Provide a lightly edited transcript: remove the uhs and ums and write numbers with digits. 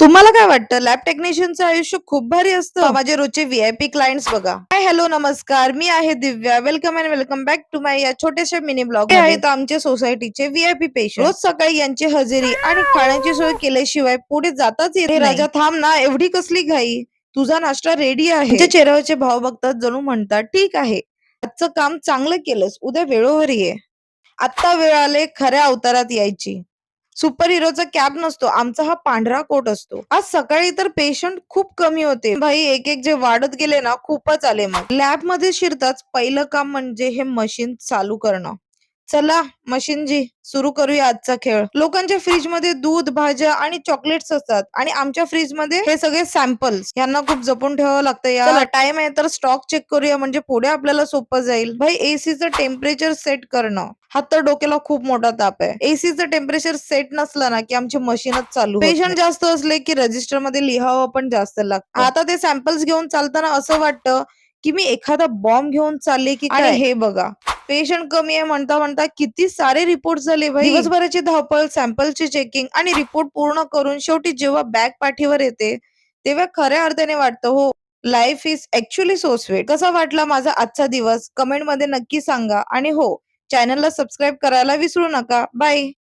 तुम्हाला काय वाटतं लॅब टेक्निशियनचं आयुष्य खूप भारी असतं? माझे रोजचे व्हीआयपी क्लायंट्स बघा. हाय, हॅलो, नमस्कार. मी आहे Divya. Welcome and welcome back to my या छोट्याशा मिनी ब्लॉग. हे आहेत आमच्या सोसायटीचे व्हीआयपी पेशंट. रोज सकाळी यांची हजेरी आणि खाण्याची सोय केल्याशिवाय पुढे जाताच येत नाही. राजा थांब ना, एवढी कसली घाई? तुझा नाश्ता रेडी आहे. त्यांच्या चेहऱ्यावरचे भाव बघतात जणू म्हणतात, ठीक आहे, आजचं काम चांगलं केलंस, उद्या वेळोवर ये. आत्ता वेळ आले खऱ्या अवतारात यायची. सुपर हिरोचा कॅप नसतो, आमचा हा पांढरा कोट असतो. आज सकाळी तर पेशंट खूप कमी होते भाई, एक एक जे वाढत गेले ना खूपच आले. मग लॅब मध्ये शिरताच पहिलं काम म्हणजे हे मशीन चालू करणं. चला मशीनजी, सुरू करूया आजचा खेळ. लोकांच्या फ्रीज मध्ये दूध, भाज्या आणि चॉकलेट्स असतात आणि आमच्या फ्रीज मध्ये हे सगळे सॅम्पल्स. यांना खूप जपून ठेवावं लागतं यार. चला टाइम आहे तर स्टॉक चेक करूया, म्हणजे पुढे आपल्याला सोपं जाईल. भाई एसीचं टेम्परेचर सेट करणं हा तर डोक्याला खूप मोठा ताप आहे. एसीचं टेम्परेचर सेट नसलं ना की आमची मशीनच चालू होत नाही. पेशंट जास्त असले की रजिस्टर मध्ये लिहावं पण जास्त लागतं. आता ते सॅम्पल्स घेऊन चालताना असं वाटतं की मी एखादा बॉम्ब घेऊन चालले की काय. हे बघा, पेशंट कमी आहे म्हणता म्हणता किती सारे रिपोर्ट झाले भाई. दिवसभराची धावपळ, सॅम्पलची चेकिंग आणि रिपोर्ट पूर्ण करून शेवटी जेव्हा बॅग पाठीवर येते तेव्हा खऱ्या अर्थाने वाटतं, हो, life is actually so sweet. कसा वाटला माझा आजचा दिवस कमेंट मध्ये नक्की सांगा आणि हो, चॅनलला सबस्क्राईब करायला विसरू नका. बाय.